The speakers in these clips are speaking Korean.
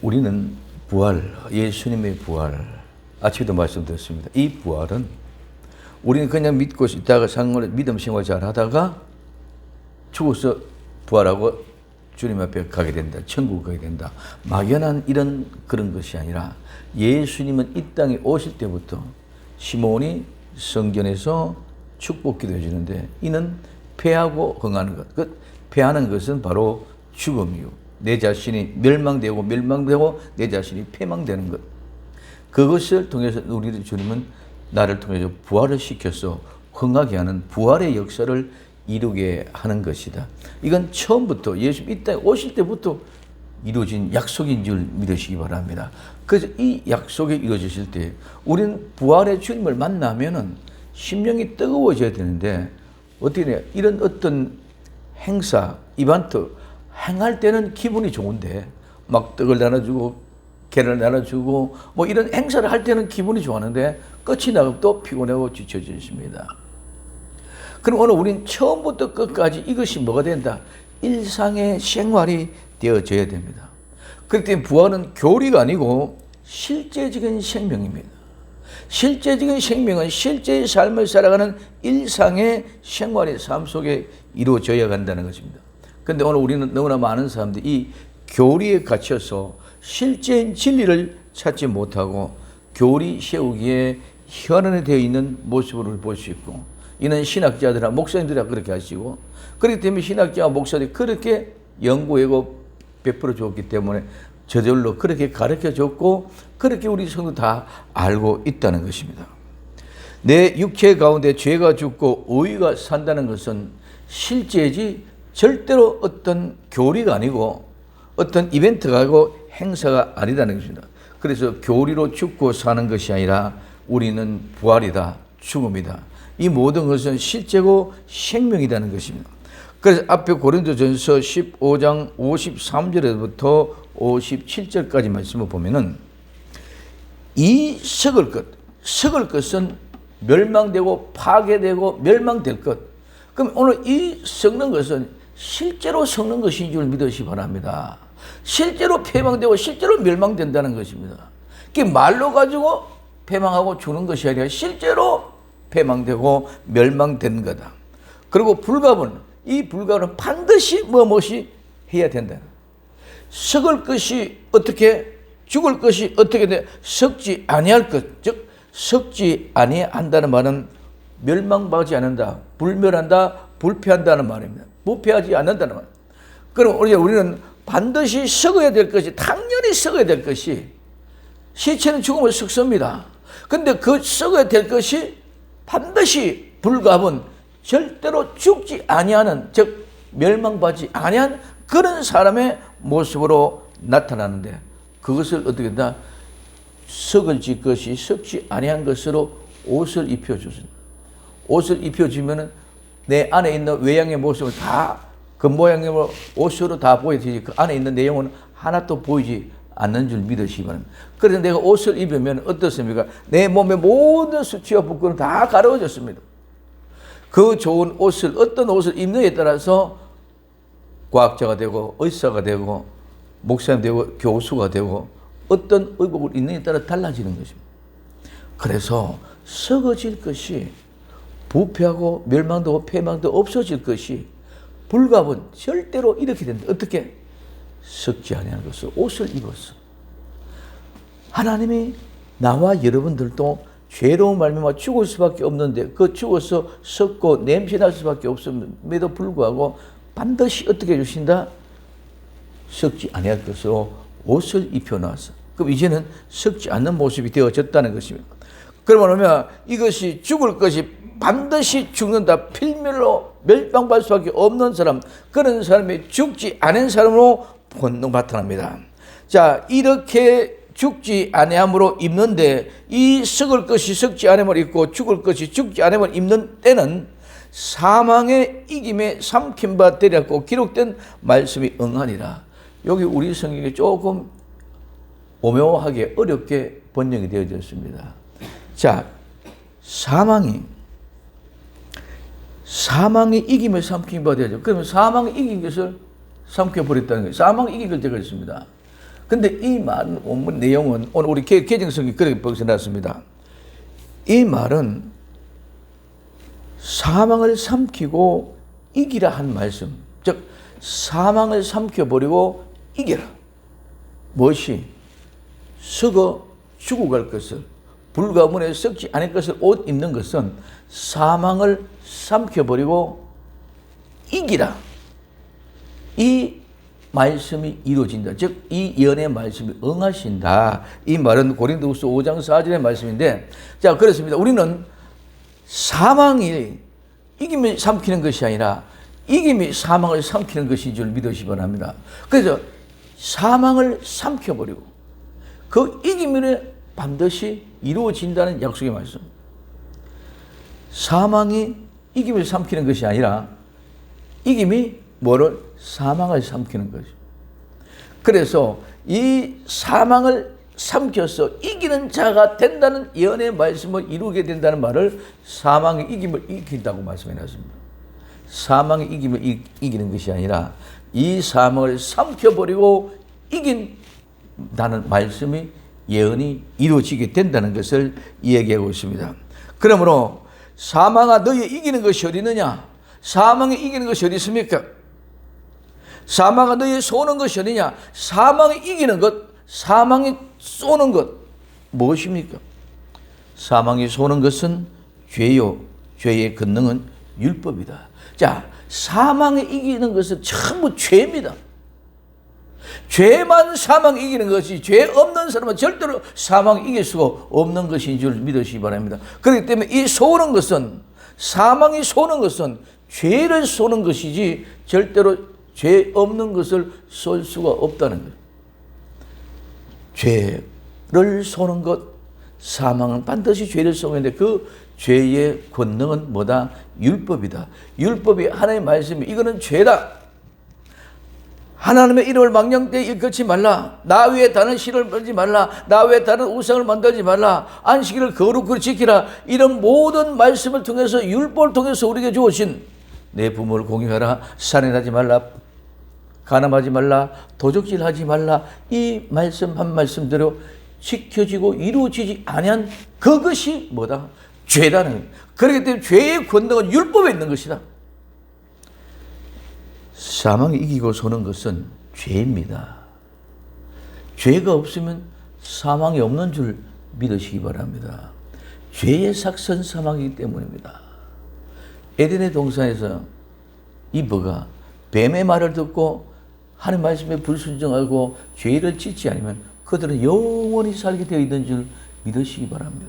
우리는 부활, 예수님의 부활, 아침에도 말씀드렸습니다. 이 부활은 우리는 그냥 믿고 있다가 믿음 생활 잘 하다가 죽어서 부활하고 주님 앞에 가게 된다. 천국 가게 된다. 막연한 그런 것이 아니라 예수님은 이 땅에 오실 때부터 시몬이 성전에서 축복 기도해 주는데 이는 패하고 흥하는 것. 패하는 것은 바로 죽음이요. 내 자신이 멸망되고 내 자신이 패망되는 것. 그것을 통해서 우리 주님은 나를 통해서 부활을 시켜서 흥하게 하는 부활의 역사를 이루게 하는 것이다. 이건 처음부터 예수 이 땅에 오실 때부터 이루어진 약속인 줄 믿으시기 바랍니다. 그래서 이 약속이 이루어지실 때 우리는 부활의 주님을 만나면은 심령이 뜨거워져야 되는데 어떻게 돼요? 이런 어떤 행사, 이벤트 행할 때는 기분이 좋은데 막 떡을 나눠주고 계란을 나눠주고 뭐 이런 행사를 할 때는 기분이 좋았는데 끝이 나고 또 피곤하고 지쳐지십니다. 그럼 오늘 우린 처음부터 끝까지 이것이 뭐가 된다? 일상의 생활이 되어져야 됩니다. 그렇기 때문에 부활은 교리가 아니고 실제적인 생명입니다. 실제적인 생명은 실제의 삶을 살아가는 일상의 생활의 삶 속에 이루어져야 한다는 것입니다. 그런데 오늘 우리는 너무나 많은 사람들이 이 교리에 갇혀서 실제인 진리를 찾지 못하고 교리 세우기에 현안이 되어 있는 모습을 볼 수 있고, 이는 신학자들이나 목사님들이 그렇게 하시고, 그렇기 때문에 신학자와 목사들이 그렇게 연구하고 베풀어 줬기 때문에 저절로 그렇게 가르쳐 줬고 그렇게 우리 성도 다 알고 있다는 것입니다. 내 육체 가운데 죄가 죽고 의가 산다는 것은 실제지 절대로 어떤 교리가 아니고 어떤 이벤트가 아니고 행사가 아니라는 것입니다. 그래서 교리로 죽고 사는 것이 아니라 우리는 부활이다, 죽음이다. 이 모든 것은 실제고 생명이라는 것입니다. 그래서 앞에 고린도전서 15장 53절부터 57절까지 말씀을 보면은 이 썩을 것은 멸망되고 파괴되고 멸망될 것. 그럼 오늘 이 썩는 것은 실제로 썩는 것인 줄 믿으시기 바랍니다. 실제로 패망되고 실제로 멸망된다는 것입니다. 그게 말로 가지고 패망하고 죽는 것이 아니라 실제로 패망되고 멸망된 거다. 그리고 이 불갑은 반드시 무엇이 해야 된다. 썩을 것이 어떻게, 죽을 것이 어떻게 돼? 썩지 아니할 것, 즉 썩지 아니한다는 말은 멸망하지 않는다, 불멸한다, 불패한다는 말입니다. 부패하지 않는다는 말. 그럼 우리는 반드시 썩어야 될 것이, 당연히 썩어야 될 것이, 시체는 죽으면 썩습니다. 근데 그 썩어야 될 것이 반드시 불갑은 절대로 죽지 아니하는, 즉 멸망받지 아니한 그런 사람의 모습으로 나타나는데, 그것을 어떻게 한다? 썩을 것이 썩지 아니한 것으로 옷을 입혀주습니다. 옷을 입혀주면은 내 안에 있는 외양의 모습을 다 그 모양의 옷으로 다 보여지지, 그 안에 있는 내용은 하나도 보이지 않는 줄 믿으시기 바랍니다. 그래서 내가 옷을 입으면 어떻습니까? 내 몸의 모든 수치와 부끄러움 다 가려워졌습니다. 그 좋은 옷을, 어떤 옷을 입느냐에 따라서 과학자가 되고 의사가 되고 목사님 되고 교수가 되고 어떤 의복을 입느냐에 따라 달라지는 것입니다. 그래서 썩어질 것이, 부패하고 멸망되고 패망도 없어질 것이, 불갑은 절대로 이렇게 된다. 어떻게? 썩지 아니하는 것을 옷을 입었어. 하나님이 나와 여러분들도 죄로운 말미암아 죽을 수밖에 없는데 그 죽어서 썩고 냄새날 수밖에 없음에도 불구하고 반드시 어떻게 해주신다? 썩지 아니할 것으로 옷을 입혀놨어. 그럼 이제는 썩지 않는 모습이 되어졌다는 것입니다. 그러면 이것이 죽을 것이 반드시 죽는다, 필멸로 멸망받을 수밖에 없는 사람, 그런 사람이 죽지 않은 사람으로 본능 나타납니다. 자, 이렇게 죽지 아니함으로 입는데, 이 썩을 것이 썩지 아니함을 입고 죽을 것이 죽지 아니함을 입는 때는 사망의 이김에 삼킨 바 되렸고 기록된 말씀이 응하니라. 여기 우리 성경에 조금 오묘하게 어렵게 번역이 되어졌습니다. 자, 사망이 이김에 삼킨 바 되죠. 그러면 사망이 이긴 것을 삼켜버렸다는 거예요. 사망이 이긴 걸 제가 있습니다. 근데 이 말 원문 내용은 오늘 우리 개정성이 그렇게 벗어났습니다. 이 말은 사망을 삼키고 이기라 한 말씀. 즉 사망을 삼켜버리고 이겨라. 무엇이? 썩어 죽어갈 것을, 불가문에 썩지 않을 것을 옷 입는 것은 사망을 삼켜버리고 이기라. 이 말씀이 이루어진다. 즉 이 예언의 말씀이 응하신다. 이 말은 고린도후서 5장 4절의 말씀인데, 자 그렇습니다. 우리는 사망이 이김을 삼키는 것이 아니라 이김이 사망을 삼키는 것인 줄 믿으시기 바랍니다. 그래서 사망을 삼켜버리고 그 이김이 반드시 이루어진다는 약속의 말씀. 사망이 이김을 삼키는 것이 아니라 이김이 뭐를? 사망을 삼키는 것이죠. 그래서 이 사망을 삼켜서 이기는 자가 된다는 예언의 말씀을 이루게 된다는 말을 사망의 이김을 이긴다고 말씀해 놨습니다. 사망의 이김을 이기는 것이 아니라 이 사망을 삼켜버리고 이긴다는 말씀이 예언이 이루어지게 된다는 것을 이야기하고 있습니다. 그러므로 사망아 너희 이기는 것이 어디 있느냐? 사망이 이기는 것이 어디 있습니까? 사망아 너희 쏘는 것이 어디냐? 사망이 이기는 것, 사망이 쏘는 것 무엇입니까? 사망이 쏘는 것은 죄요. 죄의 권능은 율법이다. 자, 사망이 이기는 것은 전부 죄입니다. 죄만 사망이 이기는 것이, 죄 없는 사람은 절대로 사망이 이길 수가 없는 것인 줄 믿으시기 바랍니다. 그렇기 때문에 이 쏘는 것은, 사망이 쏘는 것은 죄를 쏘는 것이지 절대로 죄 없는 것을 쏠 수가 없다는 거예요. 죄를 쏘는 것, 사망은 반드시 죄를 쏘게 되는데 그 죄의 권능은 뭐다? 율법이다. 율법이 하나님의 말씀이 이거는 죄다. 하나님의 이름을 망령되이 일컫지 말라. 나 외에 다른 신을 만들지 말라. 나 외에 다른 우상을 만들지 말라. 안식일을 거룩히 지키라. 이런 모든 말씀을 통해서, 율법을 통해서 우리에게 주어진 내 부모를 공경하라. 살인하지 말라. 간음하지 말라. 도적질하지 말라. 이 말씀 한 말씀대로 지켜지고 이루어지지 아니한 그것이 뭐다? 죄라는 거예요. 그렇기 때문에 죄의 권능은 율법에 있는 것이다. 사망이 이기고 서는 것은 죄입니다. 죄가 없으면 사망이 없는 줄 믿으시기 바랍니다. 죄의 삭선 사망이기 때문입니다. 에덴의 동산에서 이브가 뱀의 말을 듣고 하나님 말씀에 불순종하고 죄를 짓지 않으면 그들은 영원히 살게 되어 있는 줄 믿으시기 바랍니다.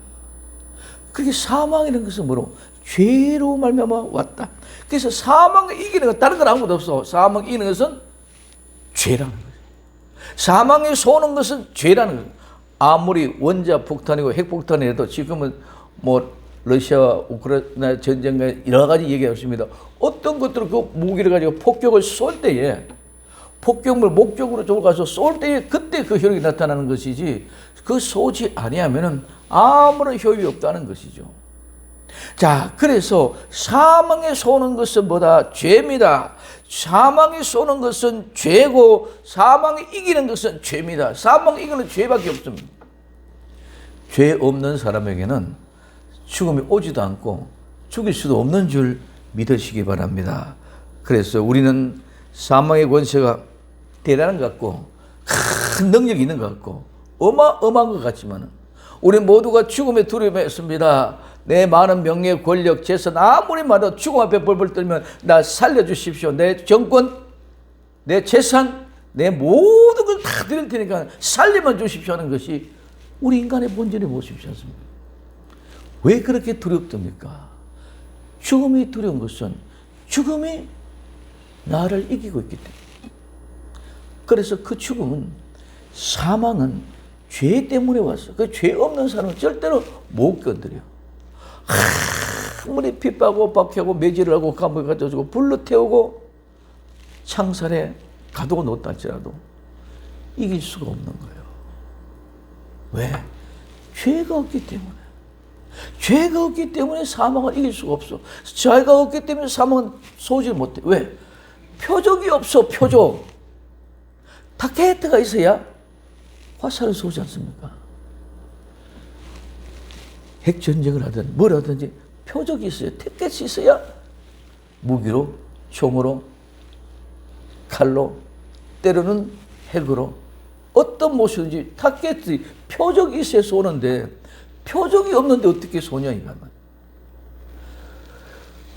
그렇게 사망이라는 것은 뭐로? 죄로 말미암아 왔다. 그래서 사망을 이기는 것, 다른 건 아무것도 없어. 사망을 이기는 것은 죄라는 거예요. 사망에 쏘는 것은 죄라는 거예요. 아무리 원자 폭탄이고 핵폭탄이라도 지금은 뭐 러시아와 우크라이나 전쟁에 여러 가지 얘기가 있습니다. 어떤 것들은 그 무기를 가지고 폭격을 쏠 때에, 폭격물 목적으로 저걸 가서 쏠 때에 그때 그 효력이 나타나는 것이지, 그 쏘지 아니하면은 아무런 효용이 없다는 것이죠. 자, 그래서 사망에 쏘는 것은 뭐다? 죄입니다. 사망에 쏘는 것은 죄고 사망에 이기는 것은 죄입니다. 사망에 이기는 죄밖에 없습니다. 죄 없는 사람에게는 죽음이 오지도 않고 죽일 수도 없는 줄 믿으시기 바랍니다. 그래서 우리는 사망의 권세가 대단한 것 같고 큰 능력이 있는 것 같고 어마어마한 것 같지만 우리 모두가 죽음의 두려움에 있습니다. 내 많은 명예, 권력, 재산 아무리 많아도 죽음 앞에 벌벌 떨면 나 살려주십시오. 내 정권, 내 재산, 내 모든 걸 다 드릴 테니까 살려만 주십시오 하는 것이 우리 인간의 본질의 모습이지 않습니까? 왜 그렇게 두렵습니까? 죽음이 두려운 것은 죽음이 나를 이기고 있기 때문에. 그래서 그 죽음은, 사망은 죄 때문에 왔어. 그 죄 없는 사람은 절대로 못 건드려. 아무리 핍박하고 박해하고 매질을 하고 감옥에 가져주고 불로 태우고 창살에 가두고 놓다 할지라도 이길 수가 없는 거예요. 왜? 죄가 없기 때문에. 죄가 없기 때문에 사망을 이길 수가 없어. 죄가 없기 때문에 사망은 쏘지 못해. 왜? 표적이 없어. 표적. 타켓트가 있어야 화살을 쏘지 않습니까? 핵전쟁을 하든 뭘 하든지 표적이 있어야, 티켓이 있어야 무기로, 총으로, 칼로, 때로는 핵으로 어떤 모습인지 타겟이 표적이 있어야 쏘는데 표적이 없는데 어떻게 쏘냐 이거는.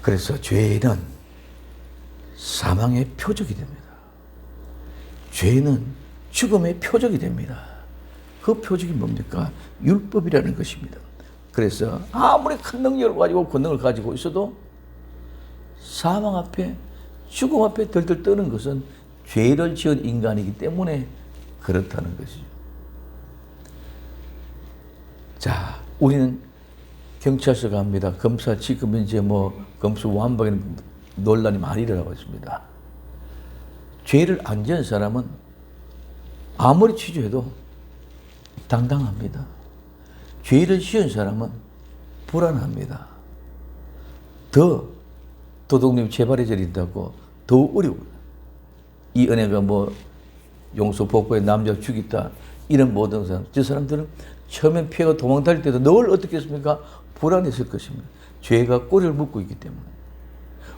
그래서 죄는 사망의 표적이 됩니다. 죄는 죽음의 표적이 됩니다. 그 표적이 뭡니까? 율법이라는 것입니다. 그래서 아무리 큰 능력을 가지고 권능을 가지고 있어도 사망 앞에, 죽음 앞에 덜덜 떠는 것은 죄를 지은 인간이기 때문에 그렇다는 것이죠. 자, 우리는 경찰서 갑니다. 검사, 지금 이제 검수 완박에 논란이 많이 일어나고 있습니다. 죄를 안 지은 사람은 아무리 취조해도 당당합니다. 죄를 지은 사람은 불안합니다. 더 도덕님 재발이 저린다고 더 어려워요. 이 은혜가 용서 복구에 남자 죽였다 이런 모든 사람, 저 사람들은 처음엔 피해가 도망 다닐 때도 늘 어떻게 했습니까? 불안했을 것입니다. 죄가 꼬리를 묶고 있기 때문에.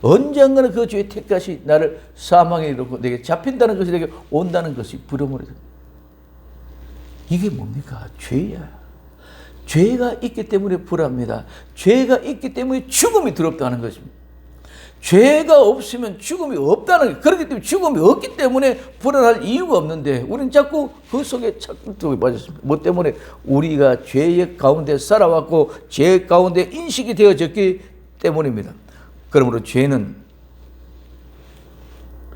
언젠가는 그 죄의 택같이 나를 사망에 이르고 내게 잡힌다는 것이 내게 온다는 것이 부러움을 해서. 이게 뭡니까? 죄야. 죄가 있기 때문에 불안합니다. 죄가 있기 때문에 죽음이 두렵다는 것입니다. 죄가 없으면 죽음이 없다는 게, 그렇기 때문에 죽음이 없기 때문에 불안할 이유가 없는데 우리는 자꾸 그 속에 착각에 빠졌습니다. 뭐 때문에? 우리가 죄의 가운데 살아왔고 죄 가운데 인식이 되어졌기 때문입니다. 그러므로 죄는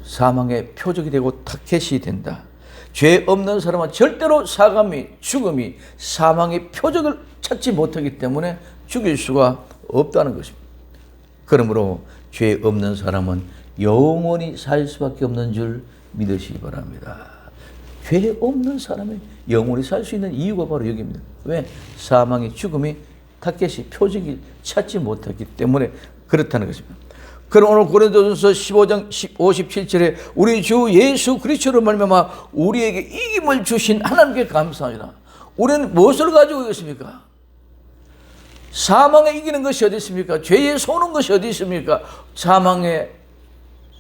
사망의 표적이 되고 타켓이 된다. 죄 없는 사람은 절대로 사감이, 죽음이 사망의 표적을 찾지 못하기 때문에 죽일 수가 없다는 것입니다. 그러므로 죄 없는 사람은 영원히 살 수밖에 없는 줄 믿으시기 바랍니다. 죄 없는 사람이 영원히 살 수 있는 이유가 바로 여기입니다. 왜? 사망의 죽음이 타겟이 표적이 찾지 못했기 때문에 그렇다는 것입니다. 그럼 오늘 고린도전서 15장 57절에 우리 주 예수 그리스도로 말미암아 우리에게 이김을 주신 하나님께 감사합니다. 우리는 무엇을 가지고 있습니까? 사망에 이기는 것이 어디 있습니까? 죄에 쏘는 것이 어디 있습니까? 사망에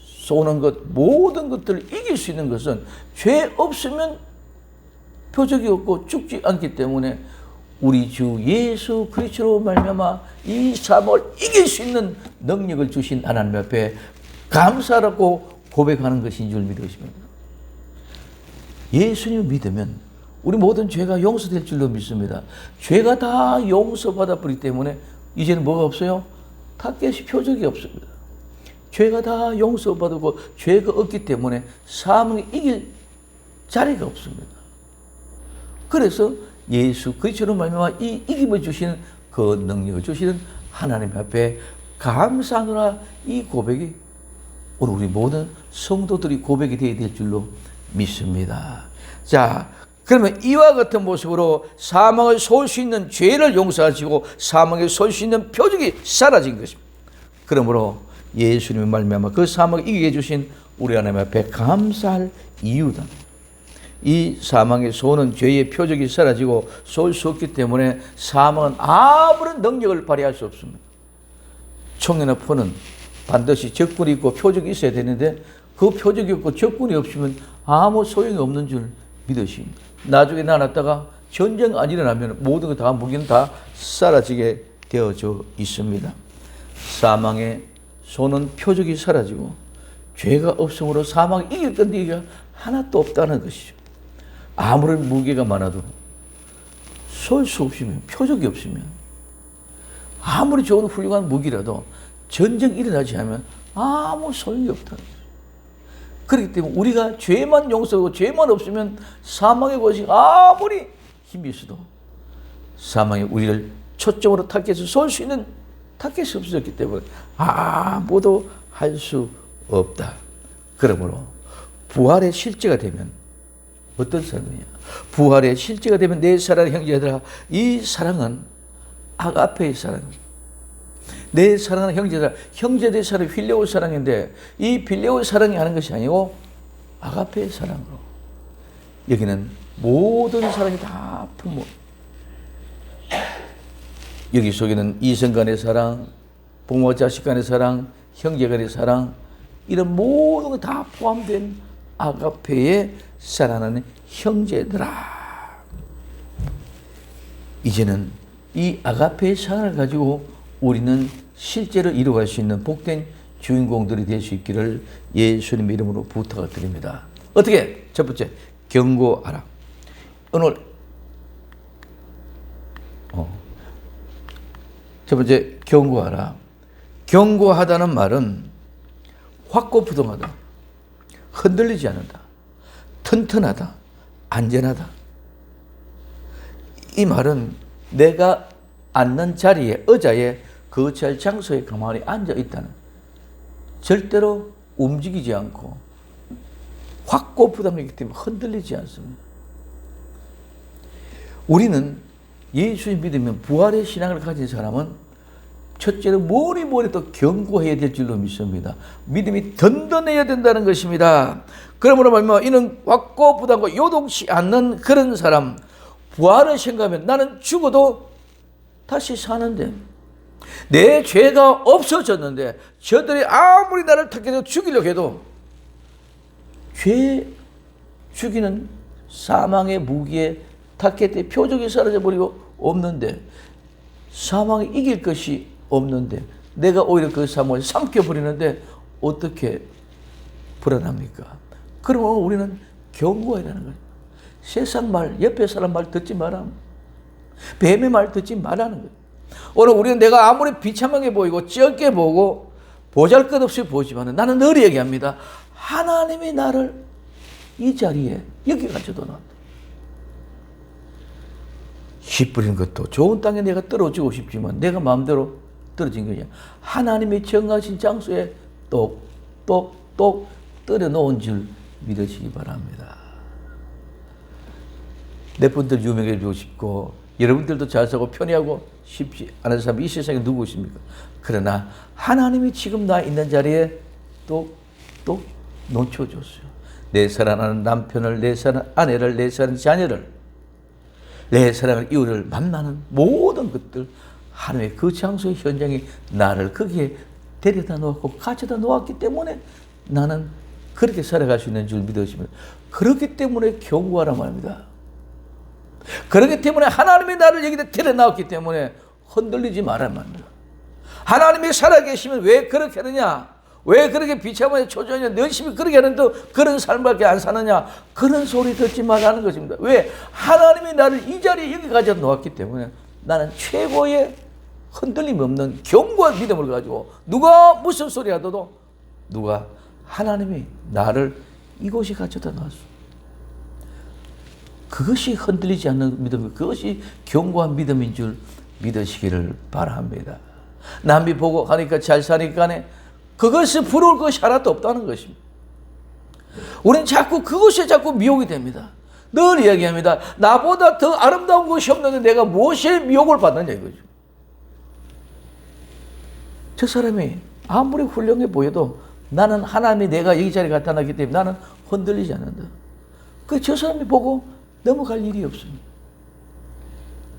쏘는 것, 모든 것들을 이길 수 있는 것은 죄 없으면 표적이 없고 죽지 않기 때문에 우리 주 예수 그리스도로 말미암아 이 사망을 이길 수 있는 능력을 주신 하나님 앞에 감사라고 고백하는 것인 줄 믿으십니다. 예수님을 믿으면 우리 모든 죄가 용서될 줄로 믿습니다. 죄가 다 용서받아 버리기 때문에 이제는 뭐가 없어요? 타겟이 표적이 없습니다. 죄가 다 용서받고 죄가 없기 때문에 사망이 이길 자리가 없습니다. 그래서 예수 그리스도로 말미암아 이 이김을 주시는 그 능력을 주시는 하나님 앞에 감사하노라, 이 고백이 오늘 우리 모든 성도들이 고백이 되어야 될 줄로 믿습니다. 자, 그러면 이와 같은 모습으로 사망을 쏠 수 있는 죄를 용서하시고 사망에 쏠 수 있는 표적이 사라진 것입니다. 그러므로 예수님의 말미암아 그 사망을 이기게 해주신 우리 하나님 앞에 감사할 이유다. 이 사망에 쏘는 죄의 표적이 사라지고 쏠 수 없기 때문에 사망은 아무런 능력을 발휘할 수 없습니다. 총이나 포는 반드시 적군이 있고 표적이 있어야 되는데 그 표적이 없고 적군이 없으면 아무 소용이 없는 줄 믿으십니다. 나중에 나눴다가 전쟁 안 일어나면 모든 것 다 무기는 다 사라지게 되어져 있습니다. 사망에 쏘는 표적이 사라지고 죄가 없으므로 사망이 이길 건데 이게 하나도 없다는 것이죠. 아무런 무게가 많아도 쏠 수 없으면, 표적이 없으면, 아무리 좋은 훌륭한 무기라도 전쟁 일어나지 않으면 아무 소용이 없다는 거죠. 그렇기 때문에 우리가 죄만 용서하고 죄만 없으면 사망의 것이 아무리 힘이 있어도 사망이 우리를 초점으로 타겟을 쏠 수 있는 타겟이 없어졌기 때문에 아무도 할 수 없다. 그러므로 부활의 실제가 되면 어떤 사랑이냐? 부활의 실제가 되면 내 사랑하는 형제들아, 이 사랑은 아가페의 사랑이에요. 내 사랑하는 형제들아, 형제들의 사랑이 필레오 사랑인데 이 필레오 사랑이 하는 것이 아니고 아가페의 사랑으로. 여기는 모든 사랑이 다 품어. 여기 속에는 이성 간의 사랑, 부모와 자식 간의 사랑, 형제 간의 사랑, 이런 모든 게 다 포함된 아가페에 사랑하는 형제들아. 이제는 이 아가페의 사랑을 가지고 우리는 실제로 이루어갈 수 있는 복된 주인공들이 될 수 있기를 예수님의 이름으로 부탁을 드립니다. 어떻게? 첫 번째, 경고하라. 오늘 첫 번째, 경고하라. 경고하다는 말은 확고부동하다, 흔들리지 않는다, 튼튼하다, 안전하다. 이 말은 내가 앉는 자리에, 의자에, 거처할 장소에 가만히 앉아 있다는, 절대로 움직이지 않고 확고부동하기 때문에 흔들리지 않습니다. 우리는 예수를 믿으면 부활의 신앙을 가진 사람은 첫째로 뭐니 또 경고해야 될 줄로 믿습니다. 믿음이 든든해야 된다는 것입니다. 그러므로 말미암아 이는 확고부동하고 요동치 않는 그런 사람, 부활을 생각하면 나는 죽어도 다시 사는데, 내 죄가 없어졌는데 저들이 아무리 나를 탁해서 죽이려고 해도 죄 죽이는 사망의 무기에 탁했대 표적이 사라져버리고 없는데, 사망이 이길 것이 없는데 내가 오히려 그 사망을 삼켜버리는데 어떻게 불안합니까? 그러면 우리는 경고해야 하는 거예요. 세상 말, 옆에 사람 말 듣지 마라. 뱀의 말 듣지 말라는 거예요. 오늘 우리는 내가 아무리 비참하게 보이고 적게 보고 보잘것없이 보지만 나는 늘 얘기합니다. 하나님이 나를 이 자리에 여기 가져다 놨다. 씨 뿌리는 것도 좋은 땅에 내가 떨어지고 싶지만 내가 마음대로 떨어진 것이 아니라 하나님이 정하신 장소에 똑똑똑 떨어 놓은 줄 믿으시기 바랍니다. 내 분들 유명해지고 싶고 여러분들도 잘 사고 편리하고 쉽지 않은 사람이 이 세상에 누구 있습니까? 그러나 하나님이 지금 나 있는 자리에 똑똑 놓쳐줬어요. 내 사랑하는 남편을, 내 사랑하는 아내를, 내 사랑하는 자녀를, 내 사랑하는 이웃을 만나는 모든 것들, 하나님의 그 장소의 현장에 나를 거기에 데려다 놓았고 가져다 놓았기 때문에 나는 그렇게 살아갈 수 있는 줄 믿으시면, 그렇기 때문에 경고하라 말입니다. 그렇기 때문에 하나님이 나를 여기다 데려놨기 때문에 흔들리지 말란 말입니다. 하나님이 살아계시면 왜 그렇게 하느냐? 왜 그렇게 비참하게 초조하냐? 열심히 그렇게 하는데 그런 삶밖에 안 사느냐? 그런 소리 듣지 말라는 것입니다. 왜? 하나님이 나를 이 자리에 여기 가져다 놓았기 때문에 나는 최고의 흔들림 없는 견고한 믿음을 가지고 누가 무슨 소리 하더라도, 누가 하나님이 나를 이곳에 가져다 놨어. 그것이 흔들리지 않는 믿음, 그것이 견고한 믿음인 줄 믿으시기를 바랍니다. 남이 보고 하니까 잘 사니까 그것이 부러울 것이 하나도 없다는 것입니다. 우리는 자꾸 그것에 자꾸 미혹이 됩니다. 늘 이야기합니다. 나보다 더 아름다운 것이 없는데 내가 무엇에 미혹을 받느냐 이거죠. 저 사람이 아무리 훌륭해 보여도 나는 하나님이 내가 여기 자리에 갖다 놨기 때문에 나는 흔들리지 않는다. 그 저 사람이 보고 넘어갈 일이 없습니다.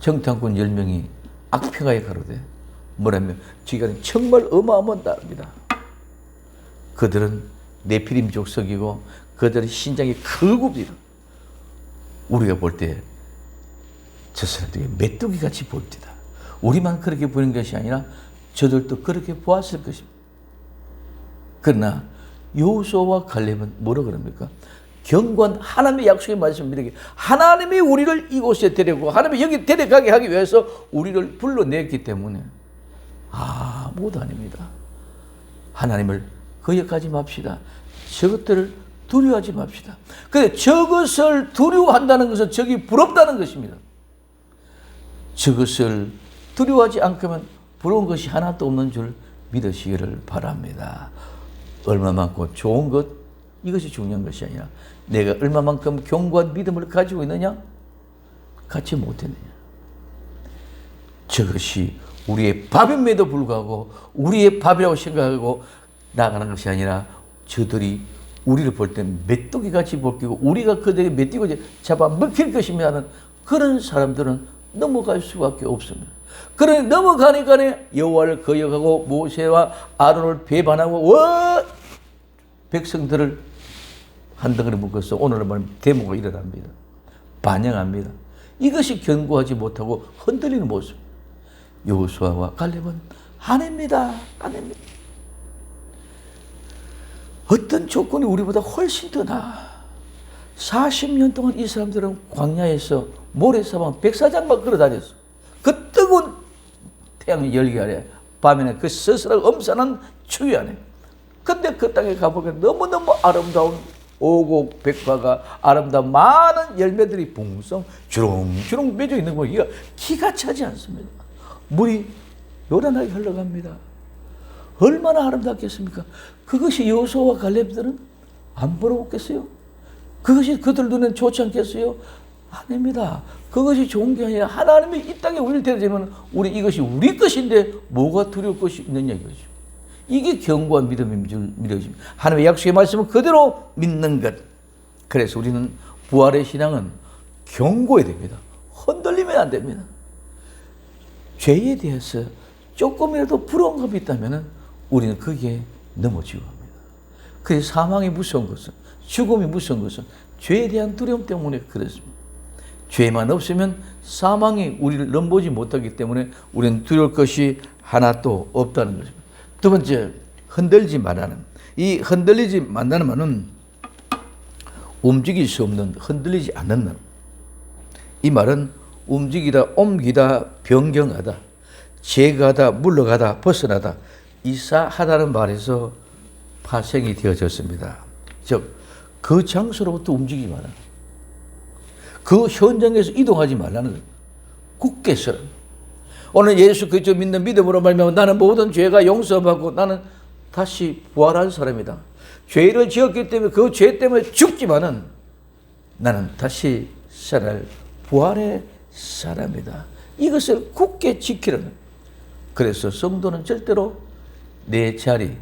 정탐꾼 10명이 악평가에 가로되 뭐라면 지가 정말 어마어마합니다. 그들은 네피림 족속이고 그들의 신장이 크고입니다. 우리가 볼 때 저 사람들이 메뚜기같이 보입니다. 우리만 그렇게 보는 것이 아니라 저들도 그렇게 보았을 것입니다. 그러나 여호수아와 갈렙은 뭐라 그럽니까? 경고한 하나님의 약속의 말씀을 믿기, 하나님이 우리를 이곳에 데려고 하나님이 여기 데려가게 하기 위해서 우리를 불러냈기 때문에 아무도 아닙니다. 하나님을 거역하지 맙시다. 저것들을 두려워하지 맙시다. 근데 저것을 두려워한다는 것은 저기 부럽다는 것입니다. 저것을 두려워하지 않으면 부러운 것이 하나도 없는 줄 믿으시기를 바랍니다. 얼마만큼 좋은 것, 이것이 중요한 것이 아니라 내가 얼마만큼 견고한 믿음을 가지고 있느냐, 갖지 못했느냐. 저것이 우리의 밥임에도 불구하고 우리의 밥이라고 생각하고 나가는 것이 아니라 저들이 우리를 볼 때 메뚜기 같이 벗기고 우리가 그들에게 메뚜기 잡아 먹힐 것이라는 그런 사람들은 넘어갈 수밖에 없습니다. 그러니 넘어가니까 여호와를 거역하고 모세와 아론을 배반하고 백성들을 한 덩어리 묶어서 오늘은 말하면 데모가 일어납니다. 반영합니다. 이것이 견고하지 못하고 흔들리는 모습. 여호수아와 갈렙은 아닙니다. 아닙니다. 어떤 조건이 우리보다 훨씬 더 나아. 40년 동안 이 사람들은 광야에서 모래사방 백사장만 걸어다녔어. 그 뜨거운 태양의 열기 아래, 밤에는 그 서슬하고 엄산한 추위 안에. 근데 그 땅에 가보니까 너무너무 아름다운 오곡, 백화가 아름다운 많은 열매들이 붕성 주렁주렁 맺어 있는 거예요. 기가 차지 않습니다. 물이 요란하게 흘러갑니다. 얼마나 아름답겠습니까? 그것이 여호수아와 갈렙들은 안 부러웠겠어요? 그것이 그들 눈엔 좋지 않겠어요? 아닙니다. 그것이 좋은 게 아니라 하나님이 이 땅에 우리를 데려주면 우리 이것이 우리 것인데 뭐가 두려울 것이 있느냐 이거죠. 이게 견고한 믿음인 줄 믿어집니다. 하나님의 약속의 말씀을 그대로 믿는 것. 그래서 우리는 부활의 신앙은 견고해야 됩니다. 흔들리면 안 됩니다. 죄에 대해서 조금이라도 부러운 감이 있다면 우리는 거기에 넘어지고 합니다. 그래서 사망이 무서운 것은, 죽음이 무서운 것은 죄에 대한 두려움 때문에 그렇습니다. 죄만 없으면 사망이 우리를 넘보지 못하기 때문에 우리는 두려울 것이 하나도 없다는 것입니다. 두 번째, 흔들지 말라는. 이 흔들리지 말라는 말은 움직일 수 없는, 흔들리지 않는 말. 이 말은 움직이다, 옮기다, 변경하다, 제거하다, 물러가다, 벗어나다, 이사하다는 말에서 파생이 되어졌습니다. 즉, 그 장소로부터 움직이지 말라. 그 현장에서 이동하지 말라는 거예요. 굳게 서라. 오늘 예수 그리스도 믿는 믿음으로 말미암아 나는 모든 죄가 용서받고 나는 다시 부활한 사람이다. 죄를 지었기 때문에 그 죄 때문에 죽지만은 나는 다시 살아날 부활의 사람이다. 이것을 굳게 지키라는. 그래서 성도는 절대로 내 자리,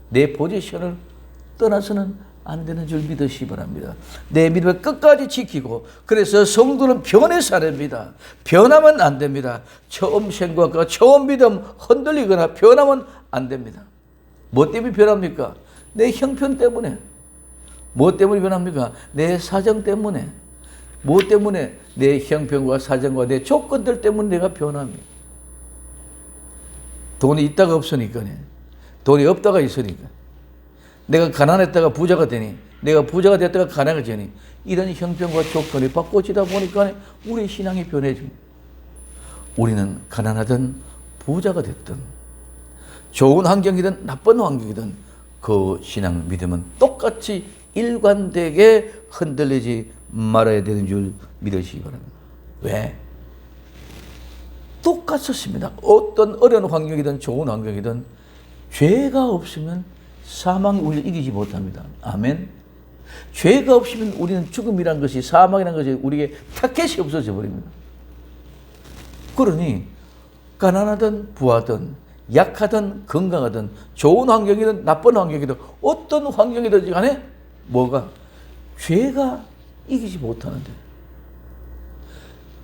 내 포지션을 떠나서는 안 되는 줄 믿으시기 바랍니다. 내 믿음을 끝까지 지키고, 그래서 성도는 변해서 안 됩니다. 변하면 안 됩니다. 처음 생각과 처음 믿음 흔들리거나 변하면 안 됩니다. 뭐 때문에 변합니까? 내 형편 때문에. 뭐 때문에 변합니까? 내 사정 때문에. 뭐 때문에? 내 형편과 사정과 내 조건들 때문에 내가 변합니다. 돈이 있다가 없으니까요. 돈이 없다가 있으니까. 내가 가난했다가 부자가 되니, 내가 부자가 됐다가 가난하게 되니, 이런 형편과 조건이 바꿔지다 보니까 우리 신앙이 변해집니다. 우리는 가난하든 부자가 됐든 좋은 환경이든 나쁜 환경이든 그 신앙 믿음은 똑같이 일관되게 흔들리지 말아야 되는 줄 믿으시기 바랍니다. 왜? 똑같았습니다. 어떤 어려운 환경이든 좋은 환경이든 죄가 없으면 사망이 우리를 이기지 못합니다. 아멘. 죄가 없으면 우리는 죽음이란 것이, 사망이란 것이 우리에게 타켓이 없어져 버립니다. 그러니 가난하든 부하든 약하든 건강하든 좋은 환경이든 나쁜 환경이든 어떤 환경이든지 간에 뭐가? 죄가 이기지 못하는데,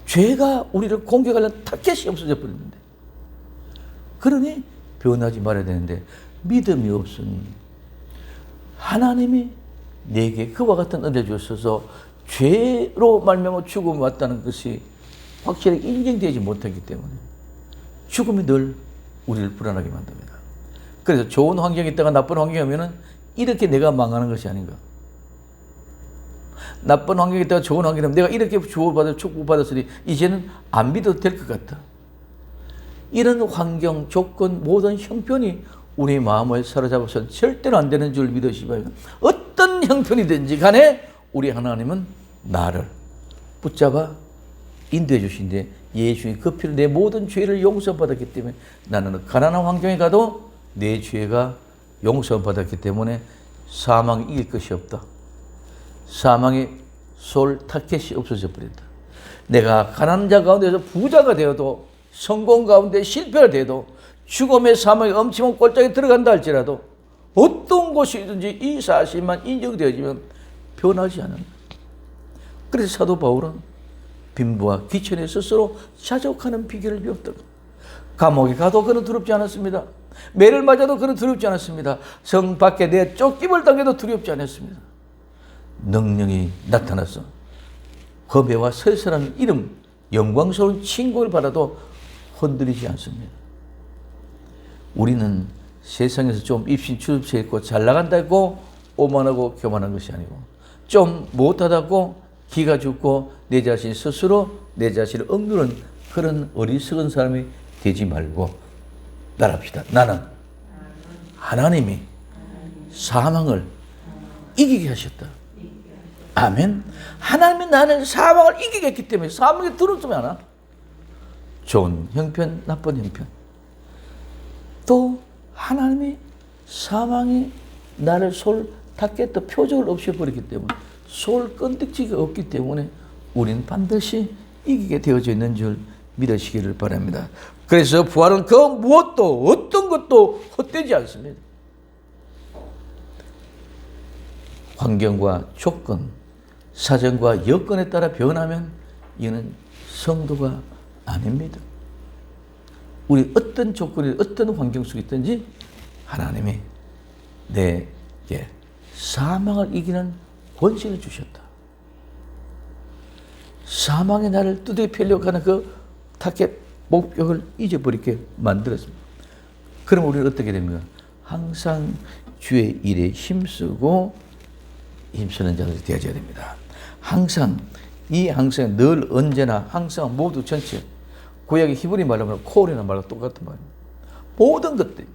죄가 우리를 공격하려는 타켓이 없어져 버리는데, 그러니 변하지 말아야 되는데 믿음이 없으니 하나님이 내게 그와 같은 은혜 주셔서 죄로 말미암아 죽음이 왔다는 것이 확실하게 인정되지 못하기 때문에 죽음이 늘 우리를 불안하게 만듭니다. 그래서 좋은 환경이 있다가 나쁜 환경이 오면은 이렇게 내가 망하는 것이 아닌가. 나쁜 환경이 있다가 좋은 환경이 오면 내가 이렇게 주고받아 축복받았으니 이제는 안 믿어도 될 것 같다. 이런 환경, 조건, 모든 형편이 우리 마음을 사로잡아서 절대로 안 되는 줄 믿으시기 바랍니다. 어떤 형편이든지 간에 우리 하나님은 나를 붙잡아 인도해 주신데, 예수의 그 피로 내 모든 죄를 용서받았기 때문에 나는 가난한 환경에 가도 내 죄가 용서받았기 때문에 사망이 이길 것이 없다. 사망의 솔 타켓이 없어져 버린다. 내가 가난한 자 가운데서 부자가 되어도, 성공 가운데 실패가 돼도, 죽음의 사망의 엄침한 꼴짝에 들어간다 할지라도 어떤 곳이든지 이 사실만 인정되어지면 변하지 않는다. 그래서 사도 바울은 빈부와 귀천에 스스로 자족하는 비결을 배웠다. 감옥에 가도 그는 두렵지 않았습니다. 매를 맞아도 그는 두렵지 않았습니다. 성 밖에 내 쫓김을 당해도 두렵지 않았습니다. 능력이 나타나서 거배와 설설한 이름, 영광스러운 칭송을 받아도 흔들리지 않습니다. 우리는 세상에서 좀 입신 출세했고 잘 나간다고 오만하고 교만한 것이 아니고 좀 못하다고 기가 죽고 내 자신 스스로 내 자신을 억누르는 그런 어리석은 사람이 되지 말고 따라합시다. 나는 하나님이 사망을 이기게 하셨다. 아멘. 하나님이 나는 사망을 이기게 했기 때문에 사망에 두렵지 않아. 좋은 형편, 나쁜 형편. 또 하나님이 사망이 나를 솔 닿겠다 표적을 없애버리기 때문에 솔 끈덕지가 없기 때문에 우리는 반드시 이기게 되어져 있는 줄 믿으시기를 바랍니다. 그래서 부활은 그 무엇도 어떤 것도 헛되지 않습니다. 환경과 조건, 사정과 여건에 따라 변하면 이는 성도가 아닙니다. 우리 어떤 조건이 어떤 환경 속에 있든지 하나님이 내게 사망을 이기는 권세를 주셨다. 사망의 나를 두드려 패려고 하는 그 타겟 목격을 잊어버리게 만들었습니다. 그럼 우리는 어떻게 됩니까? 항상 주의 일에 힘쓰고 힘쓰는 자들이 되어져야 됩니다. 항상 늘 언제나 항상 모두 전체 구약의 히브리 말로 하면 콜이나 말과 똑같은 말입니다. 모든 것들.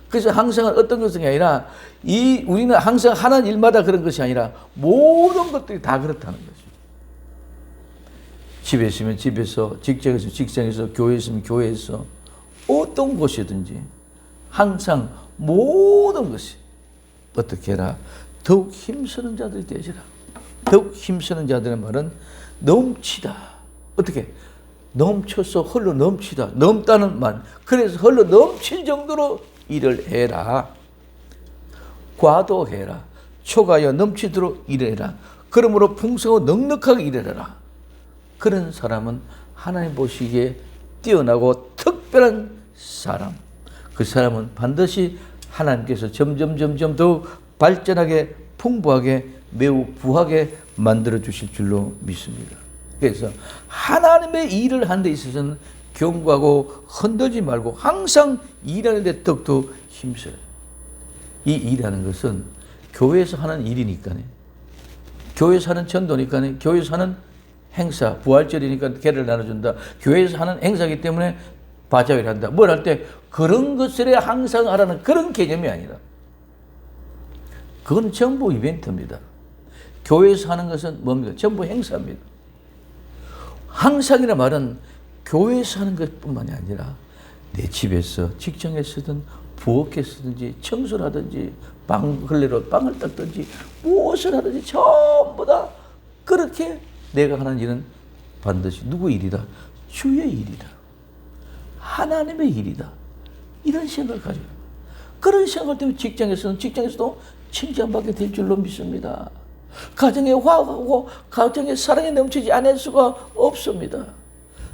그래서 항상 어떤 것이 아니라 우리는 항상 하는 일마다 그런 것이 아니라 모든 것들이 다 그렇다는 거죠. 집에 있으면 집에서, 직장에서 직장에서, 교회에 있으면 교회에서 어떤 곳이든지 항상 모든 것이 어떻게 해라? 더욱 힘쓰는 자들이 되시라. 더욱 힘쓰는 자들의 말은 넘치다. 어떻게? 넘쳐서 흘러 넘치다. 넘다는 말. 그래서 흘러 넘칠 정도로 일을 해라. 과도해라. 초가하여 넘치도록 일해라. 그러므로 풍성하고 넉넉하게 일해라. 그런 사람은 하나님 보시기에 뛰어나고 특별한 사람. 그 사람은 반드시 하나님께서 점점 더 발전하게 풍부하게 매우 부하게 만들어 주실 줄로 믿습니다. 그래서 하나님의 일을 하는 데 있어서는 경고하고 흔들지 말고 항상 일하는 데 더욱더 힘써요. 이 일하는 것은 교회에서 하는 일이니까요. 교회에서 하는 전도니까요. 교회에서 하는 행사, 부활절이니까 계를 나눠준다. 교회에서 하는 행사이기 때문에 바자회를 한다. 뭘 할 때 그런 것을 항상 하라는 그런 개념이 아니라 그건 전부 이벤트입니다. 교회에서 하는 것은 뭡니까? 전부 행사입니다. 항상이라는 말은 교회에서 하는 것뿐만이 아니라 내 집에서, 직장에서든 부엌에서든지 청소를 하든지 걸레로 빵을 닦든지 무엇을 하든지 전부 다 그렇게 내가 하는 일은 반드시 누구의 일이다? 주의 일이다. 하나님의 일이다. 이런 생각을 가져요. 그런 생각 때문에 직장에서도 칭찬받게 될 줄로 믿습니다. 가정에 화합하고 가정에 사랑이 넘치지 않을 수가 없습니다.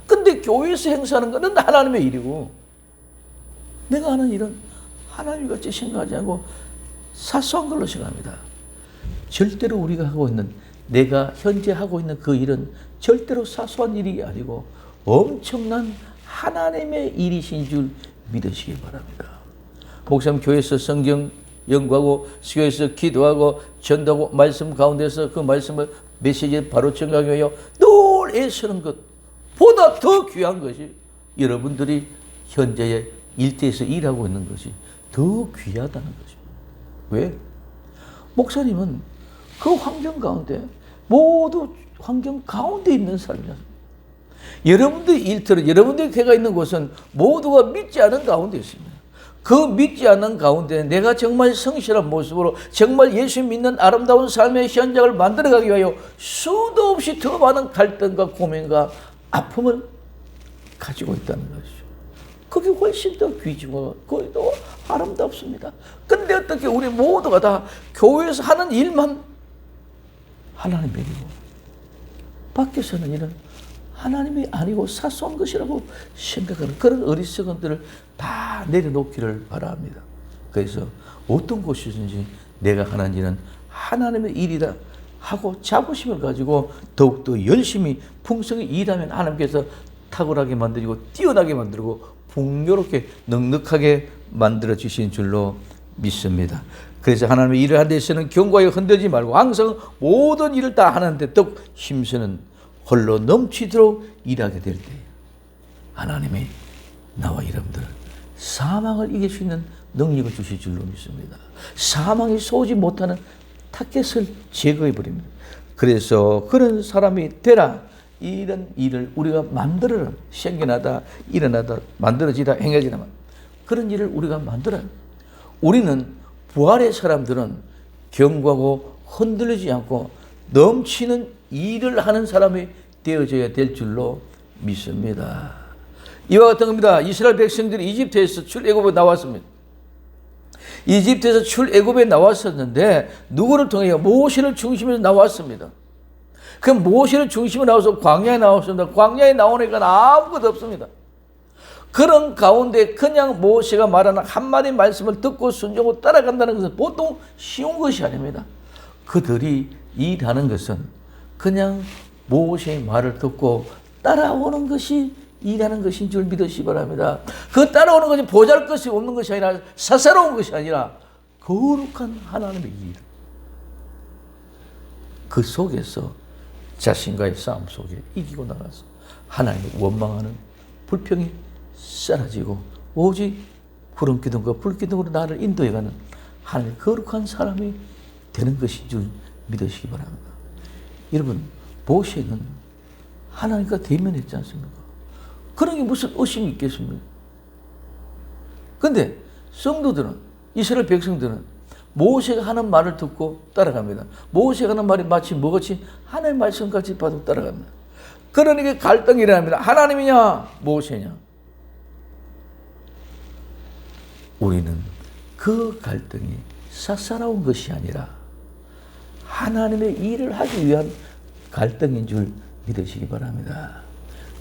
근데 교회에서 행사하는 것은 하나님의 일이고 내가 하는 일은 하나님 같이 생각하지 않고 사소한 걸로 생각합니다. 절대로 우리가 하고 있는 내가 현재 하고 있는 그 일은 절대로 사소한 일이 아니고 엄청난 하나님의 일이신 줄 믿으시기 바랍니다. 목사님 교회에서 성경 연구하고 교회에서 기도하고 전도하고 말씀 가운데서 그 말씀을 메시지를 바로 전가하기 위하여 늘 애쓰는 것보다 더 귀한 것이 여러분들이 현재의 일대에서 일하고 있는 것이 더 귀하다는 것입니다. 왜? 목사님은 그 환경 가운데 모두 환경 가운데 있는 사람이었습니다. 여러분들의 일터는 여러분들의 교회가 있는 곳은 모두가 믿지 않은 가운데 있습니다. 그 믿지 않는 가운데 내가 정말 성실한 모습으로 정말 예수 믿는 아름다운 삶의 현장을 만들어가기 위하여 수도 없이 더 많은 갈등과 고민과 아픔을 가지고 있다는 것이죠. 그게 훨씬 더 귀중하고 거의 더 아름답습니다. 근데 어떻게 우리 모두가 다 교회에서 하는 일만 하나님 일이고 밖에서는 일은 하나님이 아니고 사소한 것이라고 생각하는 그런 어리석은들을 다 내려놓기를 바랍니다. 그래서 어떤 곳이든지 내가 하는 일은 하나님의 일이다 하고 자부심을 가지고 더욱더 열심히 풍성히 일하면 하나님께서 탁월하게 만들고 뛰어나게 만들고 풍요롭게 넉넉하게 만들어 주신 줄로 믿습니다. 그래서 하나님의 일을 하는 데서는 경과에 흔들지 말고 항상 모든 일을 다 하는데 더욱 힘쓰는 홀로 넘치도록 일하게 될 때 하나님이 나와 여러분들 사망을 이길 수 있는 능력을 주실 줄로 믿습니다. 사망이 쏘지 못하는 타켓을 제거해 버립니다. 그래서 그런 사람이 되라. 이런 일을 우리가 만들어라. 생겨나다 일어나다 만들어지다 행해지다 그런 일을 우리가 만들어라. 우리는 부활의 사람들은 견고하고 흔들리지 않고 넘치는 일을 하는 사람이 되어져야 될 줄로 믿습니다. 이와 같은 겁니다. 이스라엘 백성들이 이집트에서 출애굽에 나왔습니다. 이집트에서 출애굽에 나왔었는데 누구를 통해 모세를 중심으로 나왔습니다. 그 모세를 중심으로 나와서 광야에 나왔습니다. 광야에 나오니까 아무것도 없습니다. 그런 가운데 그냥 모세가 말하는 한마디 말씀을 듣고 순종하고 따라간다는 것은 보통 쉬운 것이 아닙니다. 그들이 일하는 것은 그냥 모세의 말을 듣고 따라오는 것이 일하는 것인 줄 믿으시기 바랍니다. 그 따라오는 것이 보잘것이 없는 것이 아니라 사사로운 것이 아니라 거룩한 하나님의 일. 그 속에서 자신과의 싸움 속에 이기고 나가서 하나님을 원망하는 불평이 사라지고 오직 구름기둥과 불기둥으로 나를 인도해가는 하나님의 거룩한 사람이 되는 것인 줄 믿으시기 바랍니다. 여러분, 모세는 하나님과 대면했지 않습니까? 그런 게 무슨 의심이 있겠습니까? 근데 성도들은, 이스라엘 백성들은 모세가 하는 말을 듣고 따라갑니다. 모세가 하는 말이 마치 뭐같이 하나님의 말씀같이 봐도 따라갑니다. 그러니까 갈등이 일어납니다. 하나님이냐 모세냐. 우리는 그 갈등이 삭살아온 것이 아니라 하나님의 일을 하기 위한 갈등인 줄 믿으시기 바랍니다.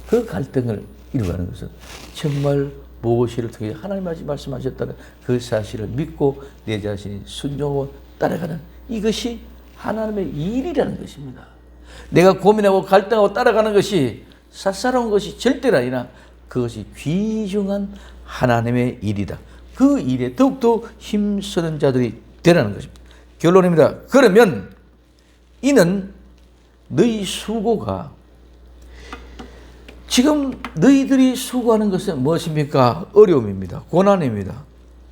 그 갈등을 이루어가는 것은 정말 모세를 통해 하나님이 말씀하셨다는 그 사실을 믿고 내 자신이 순종하고 따라가는 이것이 하나님의 일이라는 것입니다. 내가 고민하고 갈등하고 따라가는 것이 삭살아온 것이 절대로 아니라 그것이 귀중한 하나님의 일이다. 그 일에 더욱더 힘쓰는 자들이 되라는 것입니다. 결론입니다. 그러면 이는 너희 수고가 지금 너희들이 수고하는 것은 무엇입니까? 어려움입니다. 고난입니다.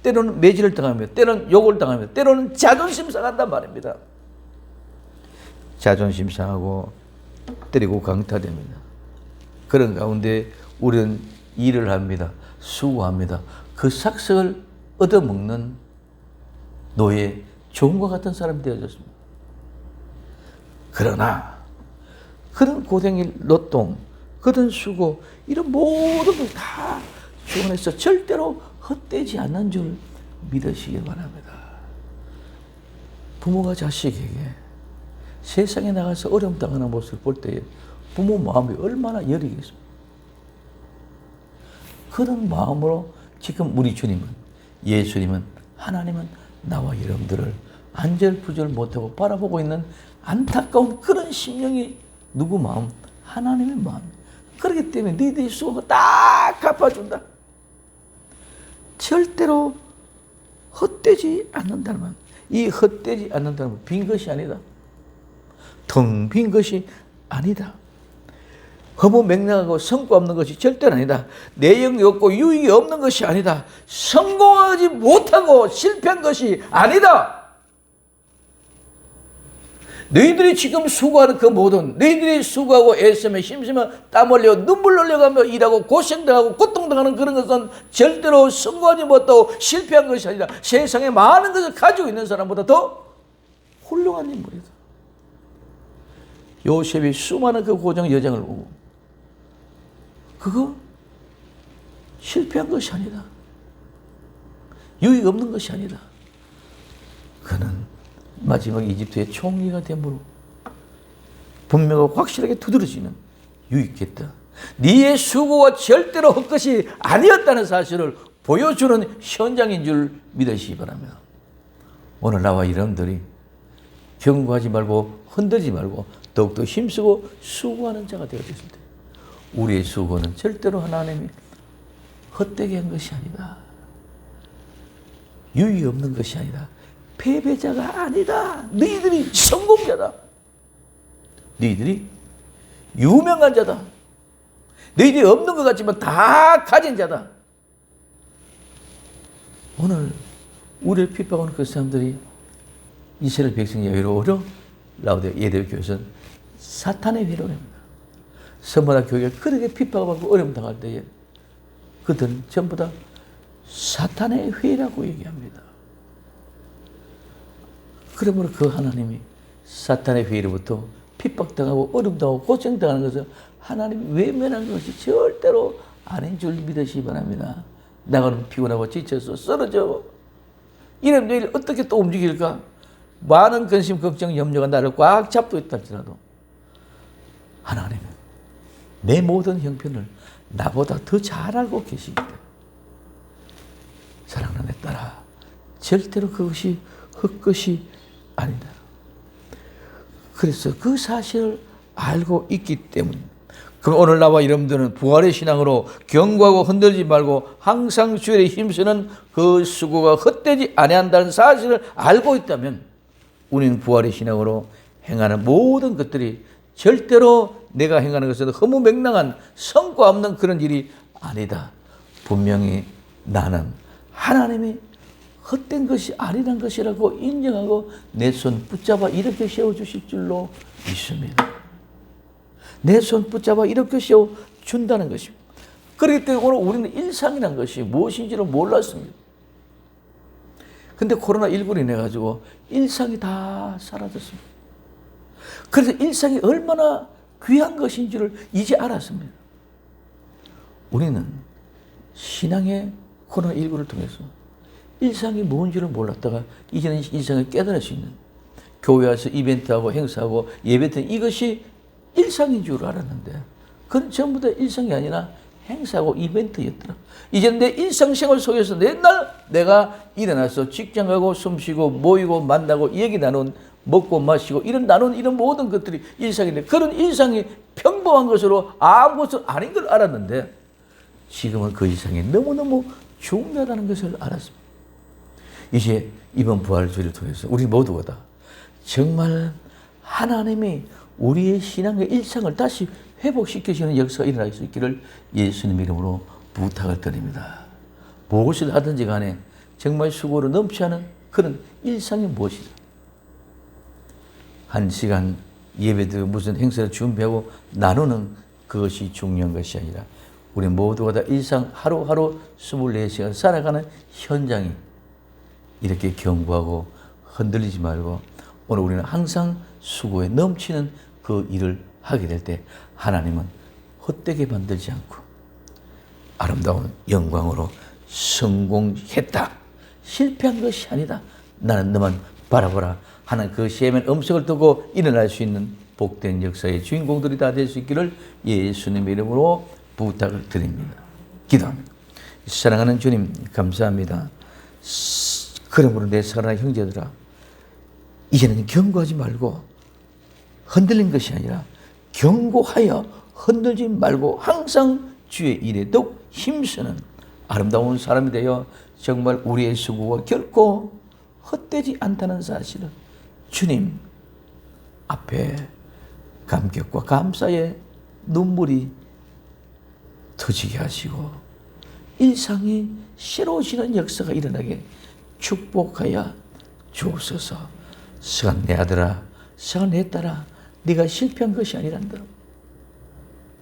때로는 매질을 당합니다. 때로는 욕을 당합니다. 때로는 자존심 상한단 말입니다. 자존심 상하고 때리고 강타됩니다. 그런 가운데 우리는 일을 합니다. 수고합니다. 그 삭석을 얻어먹는 노예, 종과 같은 사람이 되어졌습니다. 그러나 그런 고생일 노동, 그런 수고, 이런 모든 걸 다 주관해서 절대로 헛되지 않는 줄 믿으시기 바랍니다. 부모가 자식에게 세상에 나가서 어려움 당하는 모습을 볼 때에 부모 마음이 얼마나 여리겠습니까? 그런 마음으로 지금 우리 주님은, 예수님은, 하나님은 나와 여러분들을 안절부절 못하고 바라보고 있는 안타까운 그런 심령이 누구 마음? 하나님의 마음. 그렇기 때문에 너희들이 수고가 딱 갚아준다. 절대로 헛되지 않는다는 말. 이 헛되지 않는다는 말, 빈 것이 아니다. 텅 빈 것이 아니다. 허무맹랑하고 성과 없는 것이 절대로 아니다. 내용이 없고 유익이 없는 것이 아니다. 성공하지 못하고 실패한 것이 아니다. 너희들이 지금 수고하는 그 모든, 너희들이 수고하고 애쓰며 힘쓰며 땀 흘려 눈물 흘려가며 일하고 고생당하고 고통당하는 그런 것은 절대로 성공하지 못하고 실패한 것이 아니라 세상에 많은 것을 가지고 있는 사람보다 더 훌륭한 인물이다. 요셉이 수많은 그 고정 여정을 보고 그거 실패한 것이 아니다. 유익 없는 것이 아니다. 그는 마지막 이집트의 총리가 됨으로 분명하고 확실하게 두드러지는 유익했다. 네의 수고가 절대로 헛것이 아니었다는 사실을 보여주는 현장인 줄 믿으시기 바랍니다. 오늘 나와 여러분들이 경고하지 말고 흔들지 말고 더욱더 힘쓰고 수고하는 자가 되어졌을 때 우리의 수고는 절대로 하나님이 헛되게 한 것이 아니다. 유익이 없는 것이 아니다. 패배자가 아니다. 너희들이 성공자다. 너희들이 유명한 자다. 너희들이 없는 것 같지만 다 가진 자다. 오늘 우리를 핍박하는 그 사람들이 이스라엘 백성의 회로로 라우디아 예대교 교회에서는 사탄의 회로입니다. 서머나 교회가 그렇게 핍박받고 어려움 당할 때에 그들은 전부 다 사탄의 회라고 얘기합니다. 그러므로 그 하나님이 사탄의 회로부터 핍박당하고 어려움당하고 고생당하는 것을 하나님이 외면한 것이 절대로 아닌 줄 믿으시기 바랍니다. 나가는 피곤하고 지쳐서 쓰러져. 이런 내일 어떻게 또 움직일까? 많은 근심, 걱정, 염려가 나를 꽉 잡고 있다 할지라도 하나님은 내 모든 형편을 나보다 더 잘 알고 계시기 때문에 사랑하는 내 딸아, 절대로 그것이 헛것이 아니다. 그래서 그 사실을 알고 있기 때문에 그럼 오늘 나와 여러분들은 부활의 신앙으로 경고하고 흔들지 말고 항상 주에 힘쓰는 그 수고가 헛되지 아니한다는 사실을 알고 있다면 우리는 부활의 신앙으로 행하는 모든 것들이 절대로 내가 행하는 것은 허무맹랑한 성과 없는 그런 일이 아니다. 분명히 나는 하나님이 헛된 것이 아니란 것이라고 인정하고 내 손 붙잡아 이렇게 세워주실 줄로 믿습니다. 내 손 붙잡아 이렇게 세워준다는 것입니다. 그렇기 때문에 오늘 우리는 일상이란 것이 무엇인지를 몰랐습니다. 근데 코로나19로 인해 가지고 일상이 다 사라졌습니다. 그래서 일상이 얼마나 귀한 것인지를 이제 알았습니다. 우리는 신앙의 코로나19를 통해서 일상이 뭔지를 몰랐다가 이제는 일상을 깨달을 수 있는 교회 와서 이벤트하고 행사하고 예배드리는 이것이 일상인 줄 알았는데 그건 전부 다 일상이 아니라 행사하고 이벤트였더라. 이제는 내 일상생활 속에서 맨날 내가 일어나서 직장 가고 숨쉬고 모이고 만나고 얘기 나눈 먹고 마시고 나눈 이런 모든 것들이 일상인데 그런 일상이 평범한 것으로 아무것도 아닌 걸 알았는데 지금은 그 일상이 너무너무 중요하다는 것을 알았습니다. 이제 이번 부활주의를 통해서 우리 모두가 다 정말 하나님이 우리의 신앙의 일상을 다시 회복시키시는 역사가 일어날 수 있기를 예수님 이름으로 부탁을 드립니다. 무엇을 하든지 간에 정말 수고로 넘치는 그런 일상이 무엇이다. 1시간 예배도 무슨 행사를 준비하고 나누는 그것이 중요한 것이 아니라 우리 모두가 다 일상 하루하루 24시간 살아가는 현장이 이렇게 경고하고 흔들리지 말고 오늘 우리는 항상 수고에 넘치는 그 일을 하게 될 때 하나님은 헛되게 만들지 않고 아름다운 영광으로 성공했다. 실패한 것이 아니다. 나는 너만 바라보라 하는 그 시험의 음성을 듣고 일어날 수 있는 복된 역사의 주인공들이 다 될 수 있기를 예수님의 이름으로 부탁을 드립니다. 기도합니다. 사랑하는 주님 감사합니다. 그러므로 내 사랑하는 형제들아 이제는 경고하지 말고 흔들린 것이 아니라 경고하여 흔들지 말고 항상 주의 일에 더욱 힘쓰는 아름다운 사람이 되어 정말 우리의 수고가 결코 헛되지 않다는 사실을 주님 앞에 감격과 감사의 눈물이 터지게 하시고 일상이 새로워지는 역사가 일어나게 축복하여 주옵소서. 시간 내 아들아, 시간 내 딸아, 네가 실패한 것이 아니란다.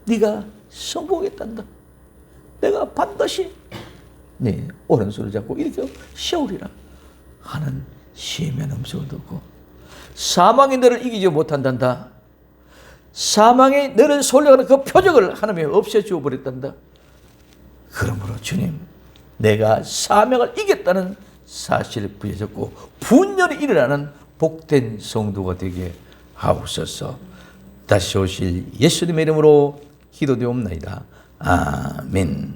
네가 성공했단다. 내가 반드시 네 오른손을 잡고 이렇게 세우리라 하는 시험의 음성을 듣고 사망이 너를 이기지 못한단다. 사망이 너를 솔려가는 그 표적을 하나님이 없애주어 버렸단다. 그러므로 주님, 내가 사명을 이겼다는 사실을 부여잡고 분열이 일어나는 복된 성도가 되게 하옵소서. 다시 오실 예수님의 이름으로 기도되옵나이다. 아멘.